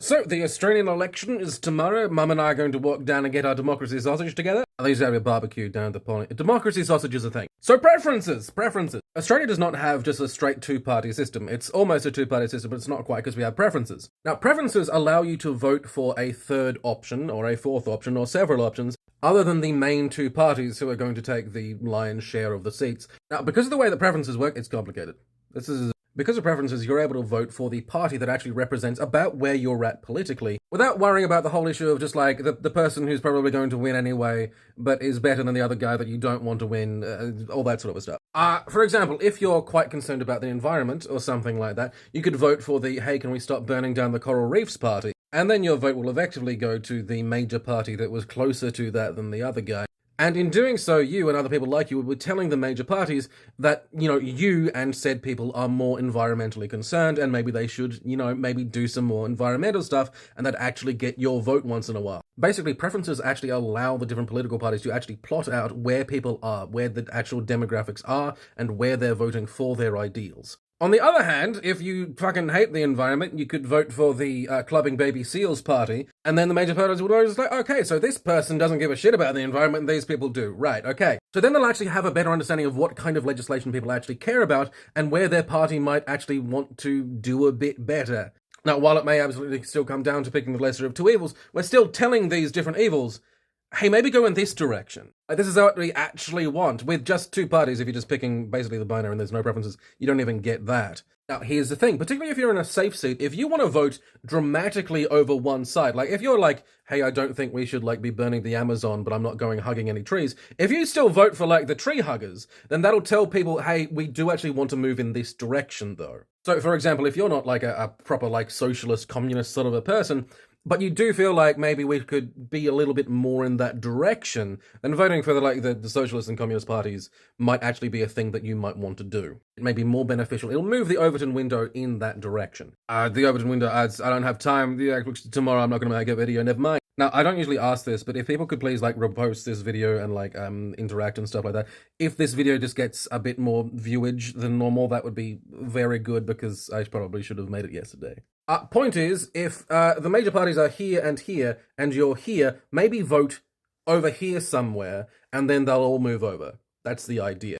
So, the Australian election is tomorrow. Mum and I are going to walk down and get our democracy sausage together. They used to have a barbecue down at the point. Democracy sausage is a thing. So, preferences. Australia does not have just a straight two-party system. It's almost a two-party system, but it's not quite because we have preferences. Now, preferences allow you to vote for a third option, or a fourth option, or several options, other than the main two parties who are going to take the lion's share of the seats. Now, because of the way that preferences work, it's complicated. Because of preferences, you're able to vote for the party that actually represents about where you're at politically, without worrying about the whole issue of just like the person who's probably going to win anyway, but is better than the other guy that you don't want to win, all that sort of stuff. For example, if you're quite concerned about the environment or something like that, you could vote for the "Hey, can we stop burning down the coral reefs" party, and then your vote will effectively go to the major party that was closer to that than the other guy. And in doing so, you and other people like you were telling the major parties that, you and said people are more environmentally concerned and maybe they should, maybe do some more environmental stuff and that actually get your vote once in a while. Basically, preferences actually allow the different political parties to actually plot out where people are, where the actual demographics are, and where they're voting for their ideals. On the other hand, if you fucking hate the environment, you could vote for the clubbing baby seals party, and then the major parties would always like, okay, so this person doesn't give a shit about the environment, and these people do. Right, okay. So then they'll actually have a better understanding of what kind of legislation people actually care about, and where their party might actually want to do a bit better. Now, while it may absolutely still come down to picking the lesser of two evils, we're still telling these different evils, hey, maybe go in this direction. This is what we actually want. With just two parties, if you're just picking basically the binary and there's no preferences, you don't even get that. Now, here's the thing, particularly if you're in a safe seat, if you want to vote dramatically over one side, like if you're like, hey, I don't think we should be burning the Amazon, but I'm not going hugging any trees, if you still vote for the tree huggers, then that'll tell people, hey, we do actually want to move in this direction though. So, for example, if you're not a proper socialist, communist sort of a person, but you do feel like maybe we could be a little bit more in that direction, then voting for the socialist and communist parties might actually be a thing that you might want to do. It may be more beneficial. It'll move the Overton window in that direction. The Overton window adds, I don't have time. Tomorrow I'm not going to make a video, never mind. Now, I don't usually ask this, but if people could please repost this video and interact and stuff like that, if this video just gets a bit more viewage than normal, that would be very good because I probably should have made it yesterday. Point is, if the major parties are here, and you're here, maybe vote over here somewhere, and then they'll all move over. That's the idea.